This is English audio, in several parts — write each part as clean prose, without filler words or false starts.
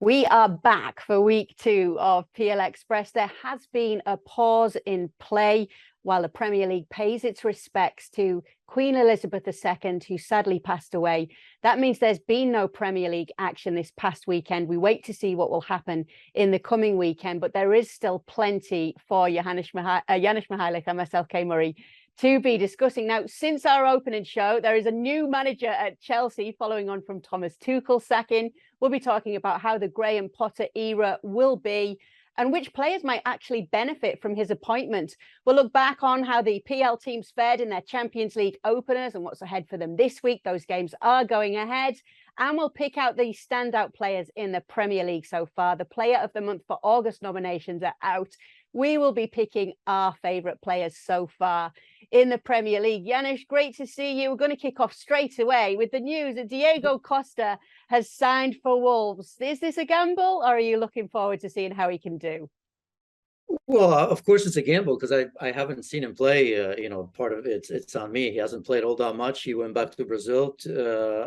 We are back for week 2 of PL Express. There has been a pause in play while the Premier League pays its respects to Queen Elizabeth II, who sadly passed away. That means there's been no Premier League action this past weekend. We wait to see what will happen in the coming weekend, but there is still plenty for Janusz Michallik and myself, Kay Murray, to be discussing. Now, since our opening show, there is a new manager at Chelsea following on from Thomas Tuchel's sacking. We'll be talking about how the Graham Potter era will be and which players might actually benefit from his appointment. We'll look back on how the PL teams fared in their Champions League openers and what's ahead for them this week. Those games are going ahead. And we'll pick out the standout players in the Premier League so far. The Player of the Month for August nominations are out. We will be picking our favourite players so far in the Premier League. Janusz, great to see you. We're going to kick off straight away with the news that Diego Costa has signed for Wolves. Is this a gamble, or are you looking forward to seeing how he can do? Well, of course it's a gamble because I haven't seen him play. Part of it's on me. He hasn't played all that much. He went back to Brazil,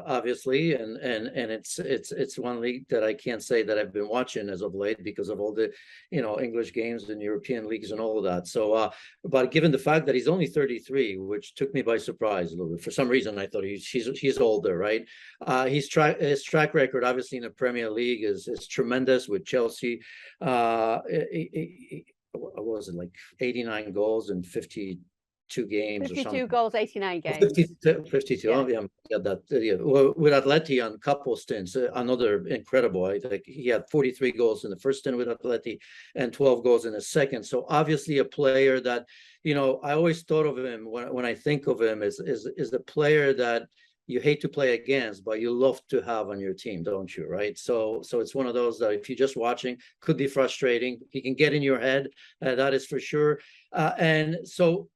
obviously, and it's one league that I can't say that I've been watching as of late because of all the English games and European leagues and all of that. So, but given the fact that he's only 33, which took me by surprise a little bit. For some reason, I thought he's older, right? His track record, obviously, in the Premier League is tremendous with Chelsea. What was it, like 89 goals in 52 games 52 or something? 52 goals, 89 games. 52. Yeah. Oh, yeah, Well, with Atleti on couple stints, another incredible. I think he had 43 goals in the first stint with Atleti and 12 goals in the second. So obviously a player that, I always thought of him when I think of him is the player that you hate to play against, but you love to have on your team, don't you? Right. So it's one of those that if you're just watching, could be frustrating. He can get in your head. That is for sure. And so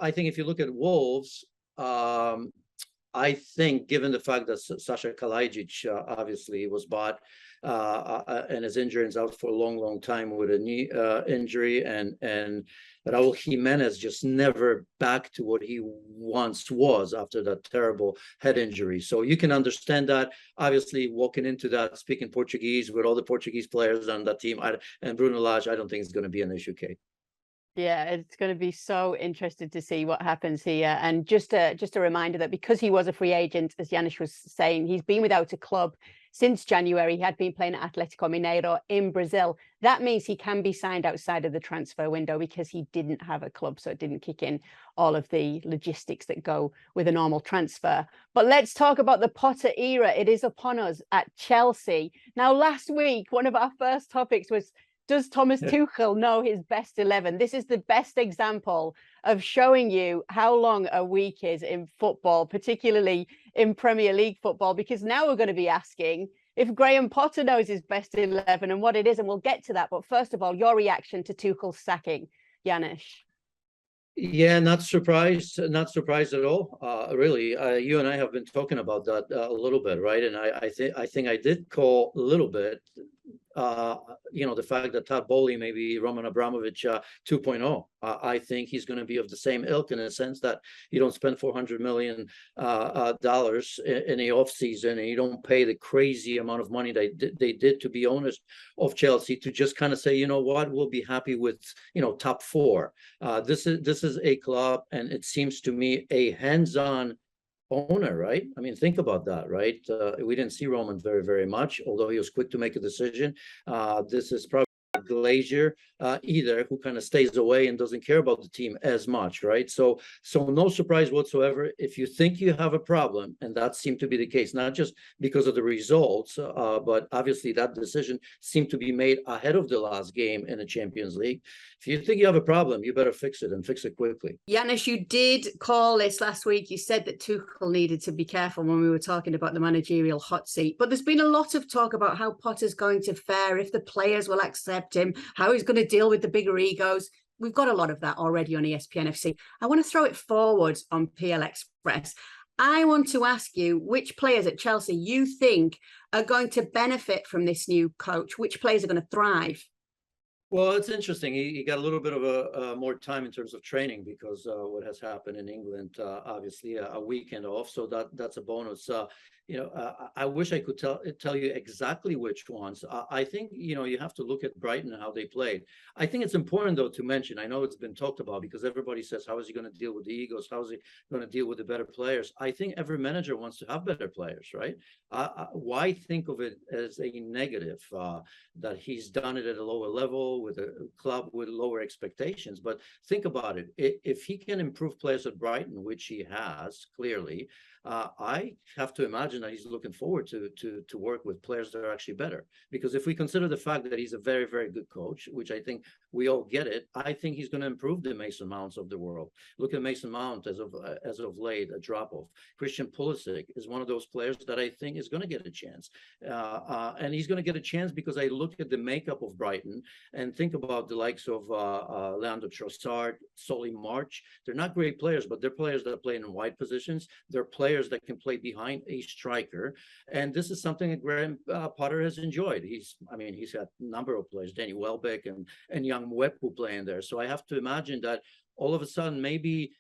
I think if you look at Wolves, I think given the fact that Sasha Kalajic obviously was bought and his injury is out for a long time with a knee injury, and Raul Jimenez just never back to what he once was after that terrible head injury. So you can understand that. Obviously, walking into that, speaking Portuguese with all the Portuguese players on that team, and Bruno Lage, I don't think it's going to be an issue, Kate. Yeah, it's going to be so interesting to see what happens here. And just a reminder that because he was a free agent, as Janusz was saying, he's been without a club since January. He had been playing at Atletico Mineiro in Brazil. That means he can be signed outside of the transfer window because he didn't have a club, so it didn't kick in all of the logistics that go with a normal transfer. But let's talk about the Potter era. It is upon us at Chelsea. Now, last week, one of our first topics was, does Thomas Tuchel know his best 11? This is the best example of showing you how long a week is in football, particularly in Premier League football, because now we're going to be asking if Graham Potter knows his best 11 and what it is, and we'll get to that. But first of all, your reaction to Tuchel's sacking, Janusz. Yeah, not surprised at all. Really, you and I have been talking about that a little bit, right? And I think I did call a little bit. The fact that Todd Bowley may be Roman Abramovich 2.0. I think he's going to be of the same ilk in a sense that you don't spend $400 million dollars in the offseason, and you don't pay the crazy amount of money they did to be owners of Chelsea to just kind of say, you know what, we'll be happy with top 4. This is a club, and it seems to me a hands-on owner, right? I mean, think about that, right? We didn't see Roman very much, although he was quick to make a decision. This is probably Glazier either, who kind of stays away and doesn't care about the team as much, right? So no surprise whatsoever. If you think you have a problem, and that seemed to be the case, not just because of the results, but obviously that decision seemed to be made ahead of the last game in the Champions League. If you think you have a problem, you better fix it, and fix it quickly. Janusz, you did call this last week. You said that Tuchel needed to be careful when we were talking about the managerial hot seat. But there's been a lot of talk about how Potter's going to fare, if the players will accept him, how he's going to deal with the bigger egos. We've got a lot of that already on ESPN FC. I want to throw it forward on PL Express. I want to ask you which players at Chelsea you think are going to benefit from this new coach, which players are going to thrive. Well, it's interesting. He got a little bit of a more time in terms of training because what has happened in England, obviously a weekend off, so that's a bonus. I wish I could tell you exactly which ones. I think, you have to look at Brighton and how they played. I think it's important, though, to mention, I know it's been talked about because everybody says, how is he going to deal with the egos? How is he going to deal with the better players? I think every manager wants to have better players, right? Why think of it as a negative that he's done it at a lower level with a club with lower expectations? But think about it. If he can improve players at Brighton, which he has clearly, I have to imagine that he's looking forward to work with players that are actually better. Because if we consider the fact that he's a very, very good coach, which I think we all get it, I think he's going to improve the Mason Mounts of the world. Look at Mason Mount as of late, a drop-off. Christian Pulisic is one of those players that I think is going to get a chance. And he's going to get a chance because I look at the makeup of Brighton and think about the likes of Leandro Trossard, Solly March. They're not great players, but they're players that play in wide positions. They're players that can play behind a striker. And this is something that Graham Potter has enjoyed. He's got a number of players, Danny Welbeck and young Mwepu playing there. So I have to imagine that all of a sudden, maybe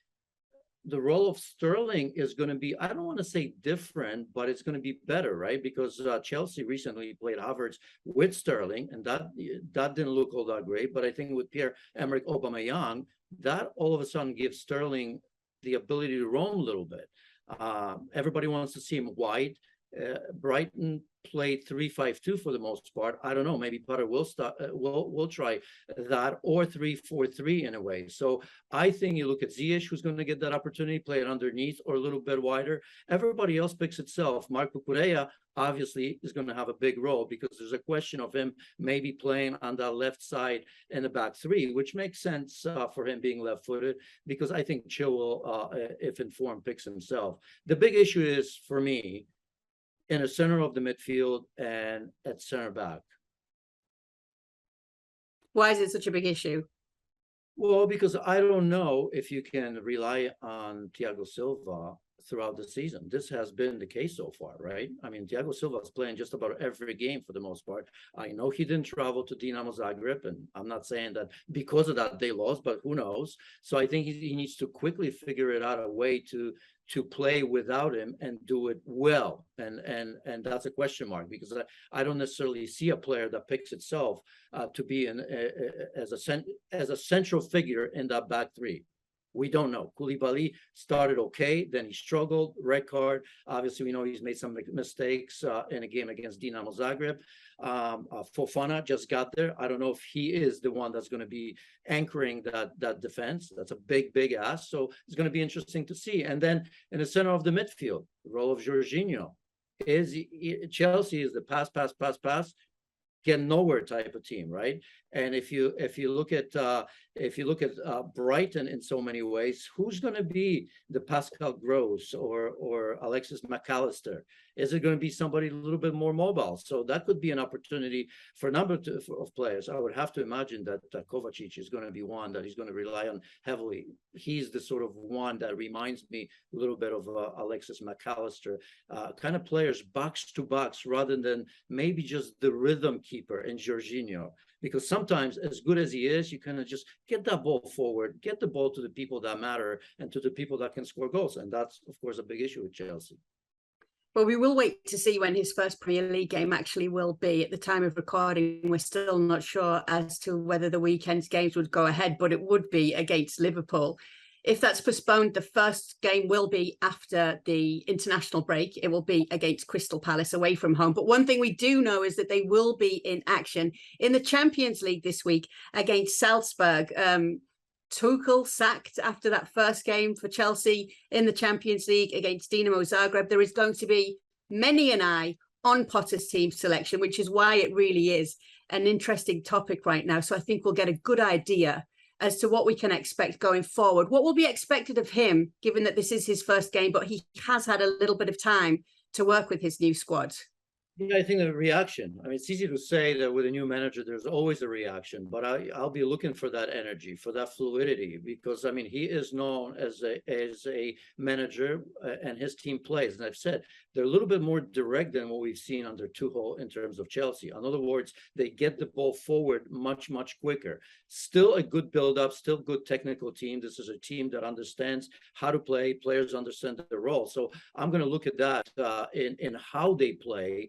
the role of Sterling is going to be, I don't want to say different, but it's going to be better, right? Because Chelsea recently played Havertz with Sterling, and that didn't look all that great. But I think with Pierre-Emerick Aubameyang, that all of a sudden gives Sterling the ability to roam a little bit. Everybody wants to see him wide. Brighton played 3-5-2 for the most part. I don't know. Maybe Potter will try that, or 3-4-3 in a way. So I think you look at Ziyech, who's going to get that opportunity, play it underneath or a little bit wider. Everybody else picks itself. Marco Correa obviously is going to have a big role because there's a question of him maybe playing on that left side in the back three, which makes sense for him being left-footed, because I think Chilwell, if informed, picks himself. The big issue is, for me, in the center of the midfield and at center back. Why is it such a big issue? Well, because I don't know if you can rely on Thiago Silva throughout the season. This has been the case so far, right? I mean, Thiago Silva is playing just about every game for the most part. I know he didn't travel to Dinamo Zagreb, and I'm not saying that because of that they lost, but who knows? So I think he needs to quickly figure it out a way to play without him and do it well. And that's a question mark, because I don't necessarily see a player that picks itself to be as a central figure in that back three. We don't know. Koulibaly started okay, then he struggled, red card. Obviously, we know he's made some mistakes in a game against Dinamo Zagreb. Fofana just got there. I don't know if he is the one that's going to be anchoring that defense. That's a big ask. So it's going to be interesting to see. And then in the center of the midfield, the role of Jorginho. Chelsea is the pass, get nowhere type of team, right? And if you look at Brighton in so many ways, who's going to be the Pascal Gross or Alexis McAllister? Is it going to be somebody a little bit more mobile? So that could be an opportunity for a number of players. I would have to imagine that Kovacic is going to be one that he's going to rely on heavily. He's the sort of one that reminds me a little bit of Alexis McAllister, kind of players box to box rather than maybe just the rhythm keeper in Jorginho. Because sometimes, as good as he is, you kind of just get that ball forward, get the ball to the people that matter and to the people that can score goals. And that's, of course, a big issue with Chelsea. Well, we will wait to see when his first Premier League game actually will be. At the time of recording, we're still not sure as to whether the weekend's games would go ahead, but it would be against Liverpool. If that's postponed, the first game will be after the international break. It will be against Crystal Palace away from home. But one thing we do know is that they will be in action in the Champions League this week against Salzburg. Tuchel sacked after that first game for Chelsea in the Champions League against Dinamo Zagreb. There is going to be many an eye on Potter's team selection, which is why it really is an interesting topic right now. So I think we'll get a good idea as to what we can expect going forward. What will be expected of him, given that this is his first game, but he has had a little bit of time to work with his new squad? Yeah, I think the reaction. I mean, it's easy to say that with a new manager, there's always a reaction, but I'll be looking for that energy, for that fluidity, because I mean, he is known as a manager, and his team plays. And I've said they're a little bit more direct than what we've seen under Tuchel in terms of Chelsea. In other words, they get the ball forward much, much quicker. Still a good build-up, still good technical team. This is a team that understands how to play. Players understand their role. So I'm going to look at that in how they play,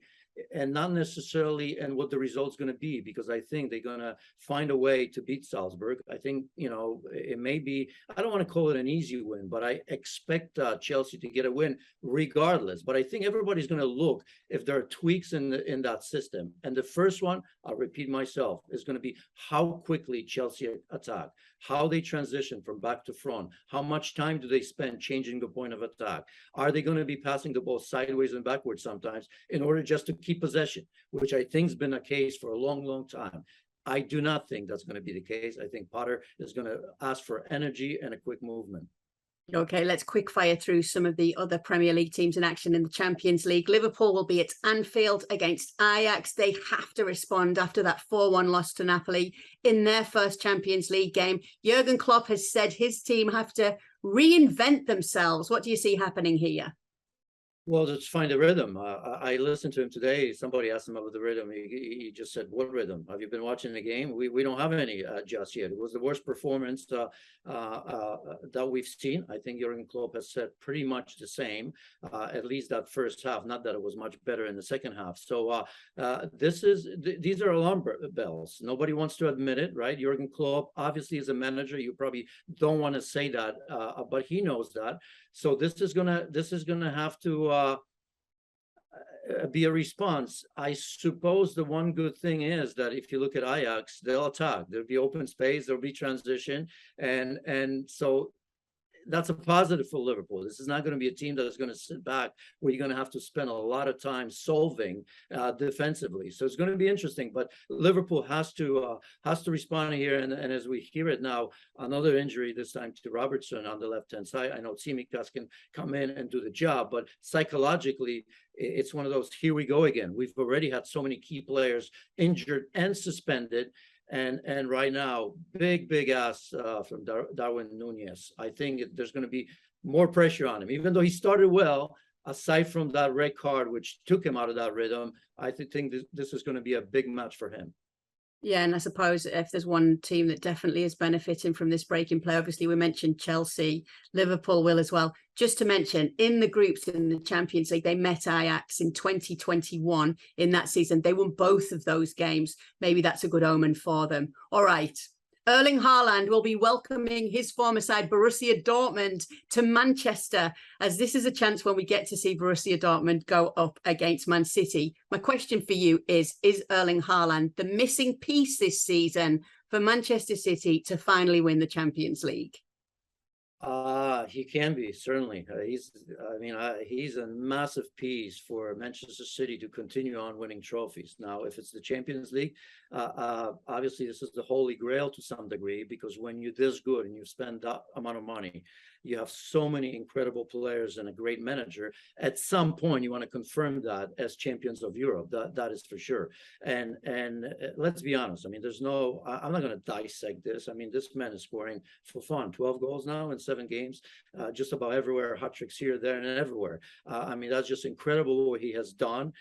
and not necessarily in what the result's going to be, because I think they're going to find a way to beat Salzburg. I think, it may be, I don't want to call it an easy win, but I expect Chelsea to get a win regardless. But I think everybody's going to look if there are tweaks in that system. And the first one, I'll repeat myself, is going to be how quickly Chelsea attack, how they transition from back to front, how much time do they spend changing the point of attack? Are they going to be passing the ball sideways and backwards sometimes in order just to keep possession, which I think has been a case for a long, long time? I do not think that's going to be the case. I think Potter is going to ask for energy and a quick movement. Okay, let's quick fire through some of the other Premier League teams in action in the Champions League. Liverpool will be at Anfield against Ajax. They have to respond after that 4-1 loss to Napoli in their first Champions League game. Jurgen Klopp has said his team have to reinvent themselves. What do you see happening here? Well, just find a rhythm. I listened to him today. Somebody asked him about the rhythm. He just said, "What rhythm? Have you been watching the game?" We don't have any just yet. It was the worst performance that we've seen. I think Jurgen Klopp has said pretty much the same, at least that first half. Not that it was much better in the second half. So these are alarm bells. Nobody wants to admit it, right? Jurgen Klopp, obviously, as a manager, you probably don't want to say that, but he knows that. So this is gonna have to be a response. I suppose the one good thing is that if you look at Ajax, they'll attack. There'll be open space. There'll be transition, and so that's a positive for Liverpool. This is not going to be a team that is going to sit back where you're going to have to spend a lot of time solving defensively. So it's going to be interesting. But Liverpool has to respond here. And as we hear it now, another injury this time to Robertson on the left-hand side. I know Tsimikas can come in and do the job, but psychologically, it's one of those, here we go again. We've already had so many key players injured and suspended. And right now, big ask from Darwin Núñez. I think there's going to be more pressure on him, even though he started well. Aside from that red card, which took him out of that rhythm, I think this is going to be a big match for him. Yeah, and I suppose if there's one team that definitely is benefiting from this break in play, obviously we mentioned Chelsea, Liverpool will as well. Just to mention, in the groups in the Champions League, they met Ajax in 2021 in that season. They won both of those games. Maybe that's a good omen for them. All right. Erling Haaland will be welcoming his former side, Borussia Dortmund, to Manchester, as this is a chance when we get to see Borussia Dortmund go up against Man City. My question for you is Erling Haaland the missing piece this season for Manchester City to finally win the Champions League? He can be, certainly. He's a massive piece for Manchester City to continue on winning trophies. Now, if it's the Champions League, obviously this is the holy grail to some degree, because when you're this good and you spend that amount of money, you have so many incredible players and a great manager. At some point, you want to confirm that as champions of Europe. That is for sure. And let's be honest. I mean, I'm not going to dissect this. I mean, this man is scoring for fun 12 goals now in 7 games, just about everywhere, hat tricks here, there, and everywhere. I mean, that's just incredible what he has done.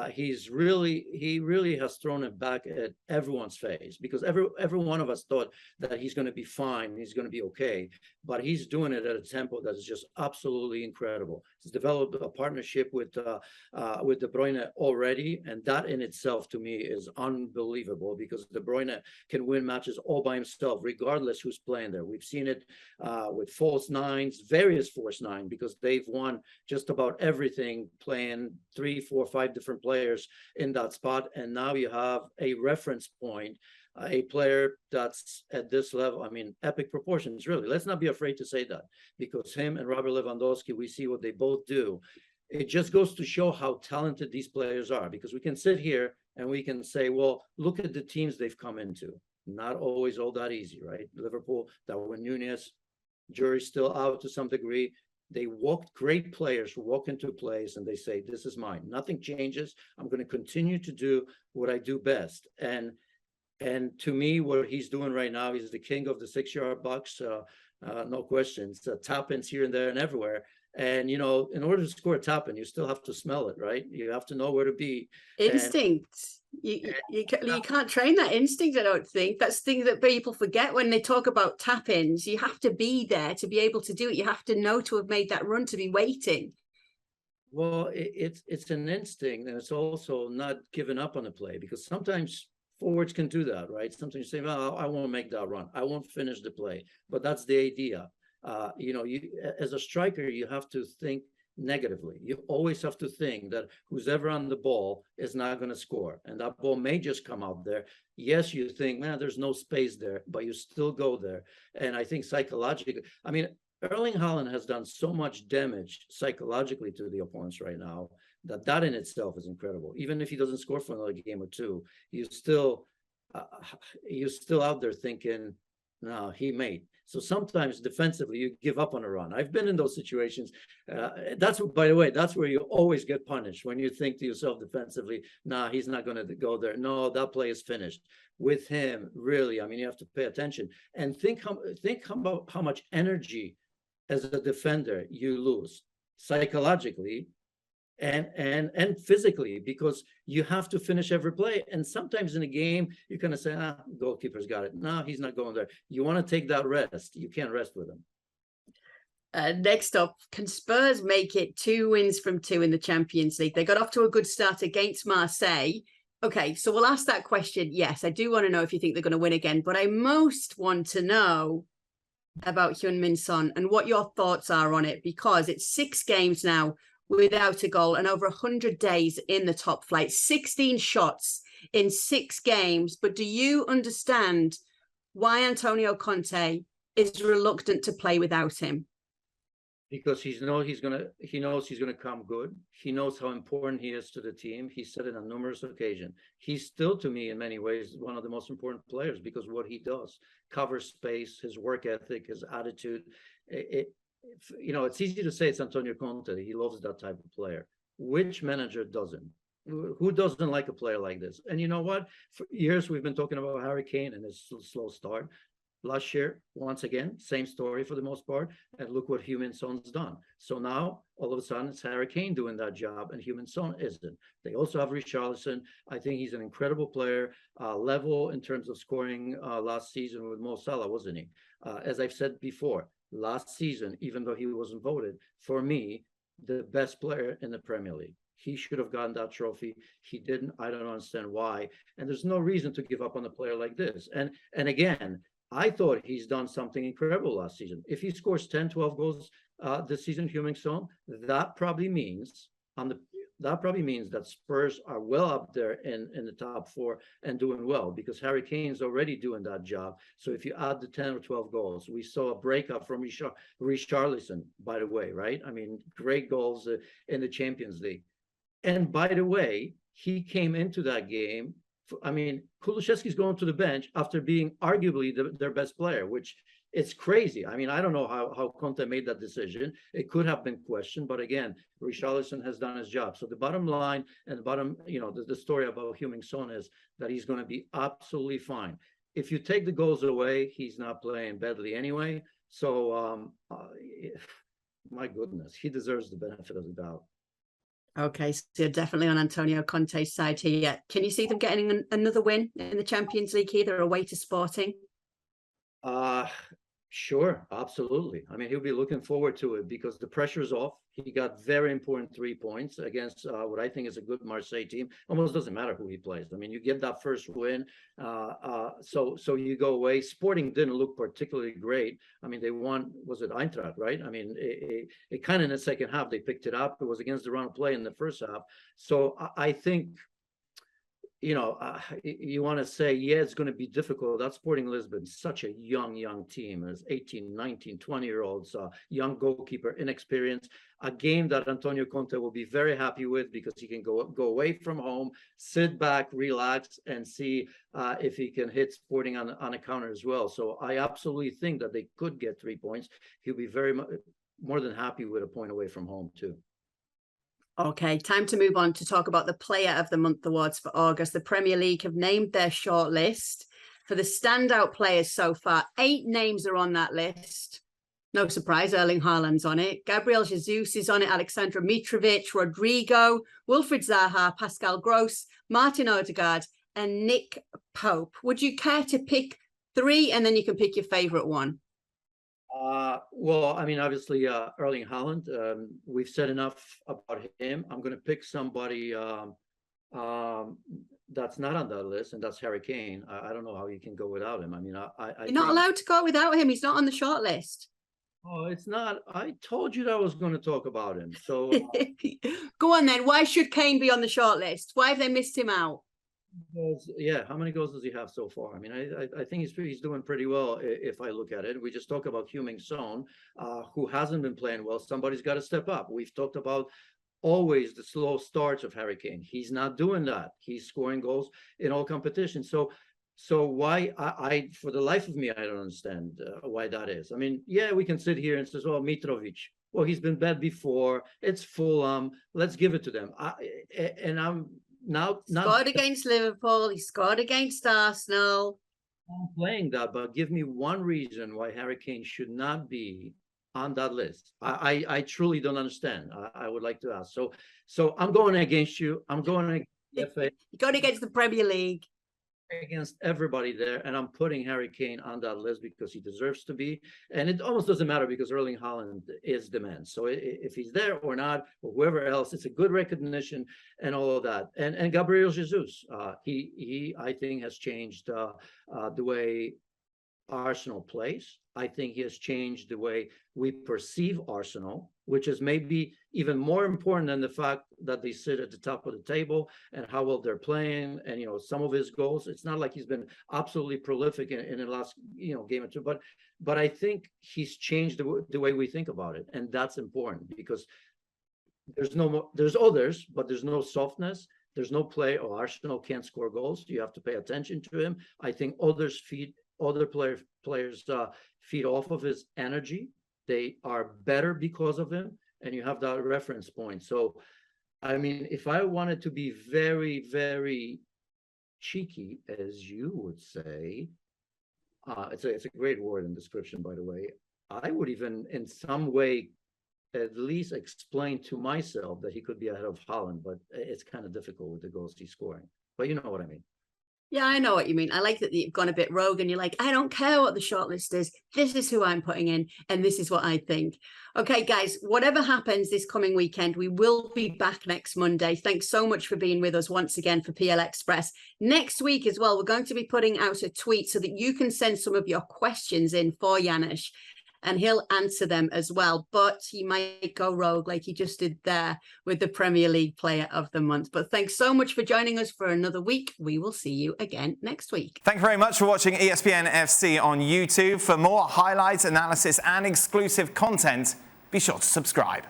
He really has thrown it back at everyone's face, because every one of us thought that he's going to be fine, he's going to be okay, but he's doing it at a tempo that is just absolutely incredible. He's developed a partnership with De Bruyne already, and that in itself to me is unbelievable, because De Bruyne can win matches all by himself, regardless who's playing there. We've seen it with false nines, various false nine, because they've won just about everything playing 3, 4, 5 different players in that spot. And now you have a reference point, a player that's at this level. I mean, epic proportions, really. Let's not be afraid to say that, because him and Robert Lewandowski, we see what they both do. It just goes to show how talented these players are, because we can sit here and we can say, well, look at the teams they've come into. Not always all that easy, right? Liverpool, Darwin Núñez, jury's still out to some degree. great players walk into place and they say, this is mine. Nothing changes. I'm going to continue to do what I do best. And to me, what he's doing right now, he's the king of the 6-yard box. No questions. Tap-ins here and there and everywhere. And, you know, in order to score a tap-in, you still have to smell it, right? You have to know where to be. Instinct. You can't train that instinct, I don't think. That's the thing that people forget when they talk about tap-ins. You have to be there to be able to do it. You have to know to have made that run, to be waiting. Well, it's an instinct, and it's also not giving up on the play, because sometimes forwards can do that, right? Sometimes you say, well, I won't make that run. I won't finish the play. But that's the idea. You know, as a striker, you have to think negatively. You always have to think that who's ever on the ball is not going to score, and that ball may just come out there. Yes, you think, man, there's no space there, but you still go there. And I think psychologically, I mean, Erling Haaland has done so much damage psychologically to the opponents right now that in itself is incredible. Even if he doesn't score for another game or two, you're still out there thinking, no, he made. So sometimes defensively, you give up on a run. I've been in those situations. That's, by the way, that's where you always get punished, when you think to yourself defensively, nah, he's not going to go there. No, that play is finished. With him, really, I mean, you have to pay attention and think about how much energy as a defender you lose psychologically and physically, because you have to finish every play. And sometimes in a game, you're going to say, goalkeeper's got it. No, he's not going there. You want to take that rest. You can't rest with him. Next up, can Spurs make it 2 wins from 2 in the Champions League? They got off to a good start against Marseille. Okay, so we'll ask that question. Yes, I do want to know if you think they're going to win again, but I most want to know about Heung-min Son and what your thoughts are on it, because it's 6 games now without a goal and over 100 days in the top flight, 16 shots in 6 games. But do you understand why Antonio Conte is reluctant to play without him? Because he knows he's gonna come good. He knows how important he is to the team. He said it on numerous occasions. He's still, to me, in many ways, one of the most important players, because what he does, cover space, his work ethic, his attitude. You know, it's easy to say it's Antonio Conte. He loves that type of player. Which manager doesn't? Who doesn't like a player like this? And you know what? For years, we've been talking about Harry Kane and his slow start. Last year, once again, same story for the most part. And look what Heung-min Son's done. So now, all of a sudden, it's Harry Kane doing that job, and Heung-min Son isn't. They also have Richarlison. I think he's an incredible player, level in terms of scoring last season with Mo Salah, wasn't he? As I've said before, last season, even though he wasn't voted, for me, the best player in the Premier League. He should have gotten that trophy. He didn't. I don't understand why. And there's no reason to give up on a player like this. And again, I thought he's done something incredible last season. If he scores 10, 12 goals this season, Heung-min Son, that probably means that Spurs are well up there in the top 4 and doing well, because Harry Kane's already doing that job. So if you add the 10 or 12 goals, we saw a breakup from Richarlison, by the way, right? I mean, great goals in the Champions League. And by the way, he came into that game. I mean, Kulusevski's going to the bench after being arguably their best player, which it's crazy. I mean, I don't know how Conte made that decision. It could have been questioned, but again, Richarlison has done his job. So the bottom line and the story about Heung-min Son is that he's going to be absolutely fine. If you take the goals away, he's not playing badly anyway. So, my goodness, he deserves the benefit of the doubt. Okay, so you're definitely on Antonio Conte's side here. Can you see them getting another win in the Champions League either away to Sporting? Sure, absolutely. I mean, he'll be looking forward to it because the pressure's off. He got very important 3 points against what I think is a good Marseille team. Almost doesn't matter who he plays. I mean, you get that first win, so you go away. Sporting didn't look particularly great. I mean, they won, was it Eintracht, right? I mean, it kind of in the second half, they picked it up. It was against the run of play in the first half. So I think, you know, you want to say, yeah, it's going to be difficult. That Sporting Lisbon, such a young team. There's 18, 19, 20-year-olds, young goalkeeper, inexperienced. A game that Antonio Conte will be very happy with because he can go away from home, sit back, relax, and see if he can hit Sporting on a counter as well. So I absolutely think that they could get 3 points. He'll be more than happy with a point away from home too. Okay, time to move on to talk about the Player of the Month awards for August. The Premier League have named their shortlist for the standout players so far. 8 names are on that list. No surprise, Erling Haaland's on it. Gabriel Jesus is on it. Aleksandar Mitrovic, Rodrigo, Wilfried Zaha, Pascal Gross, Martin Odegaard, and Nick Pope. Would you care to pick 3 and then you can pick your favourite one? Well, I mean, obviously, Erling Haaland, we've said enough about him. I'm going to pick somebody that's not on that list, and that's Harry Kane. I don't know how you can go without him. I mean, You're not allowed to go without him. He's not on the short list. Oh, it's not. I told you that I was going to talk about him. So go on then. Why should Kane be on the short list? Why have they missed him out? Yeah, how many goals does he have so far? I mean, I think he's doing pretty well if I look at it. We just talked about Heung-min Son, who hasn't been playing well. Somebody's got to step up. We've talked about always the slow starts of Harry Kane. He's not doing that. He's scoring goals in all competitions. So why I for the life of me, I don't understand why that is. I mean, yeah, we can sit here and say, well, Mitrovic, well, he's been bad before. It's Fulham. Let's give it to them. I'm now scored against Liverpool. He scored against Arsenal. I'm playing that, but give me one reason why Harry Kane should not be on that list. I truly don't understand. I would like to ask. So I'm going against you. I'm going against the FA. You're going against the Premier League. Against everybody there, and I'm putting Harry Kane on that list because he deserves to be. And it almost doesn't matter because Erling Haaland is the man. So if he's there or not, or whoever else, it's a good recognition and all of that. And Gabriel Jesus, he I think has changed the way Arsenal plays. I think he has changed the way we perceive Arsenal, which is maybe even more important than the fact that they sit at the top of the table and how well they're playing. And, you know, some of his goals, it's not like he's been absolutely prolific in the last, game or two, but I think he's changed the way we think about it. And that's important because there's others, but there's no softness. There's no play. Oh, Arsenal can't score goals. You have to pay attention to him. I think other players feed off of his energy. They are better because of him, and you have that reference point. So, I mean, if I wanted to be very, very cheeky, as you would say, it's a great word and description, by the way. I would even, in some way, at least explain to myself that he could be ahead of Haaland, but it's kind of difficult with the goals he's scoring. But you know what I mean. Yeah, I know what you mean. I like that you've gone a bit rogue and you're like, I don't care what the shortlist is. This is who I'm putting in, and this is what I think. Okay, guys, whatever happens this coming weekend, we will be back next Monday. Thanks so much for being with us once again for PL Express. Next week as well, we're going to be putting out a tweet so that you can send some of your questions in for Janusz, and he'll answer them as well. But he might go rogue like he just did there with the Premier League Player of the Month. But thanks so much for joining us for another week. We will see you again next week. Thank you very much for watching ESPN FC on YouTube. For more highlights, analysis and exclusive content, be sure to subscribe.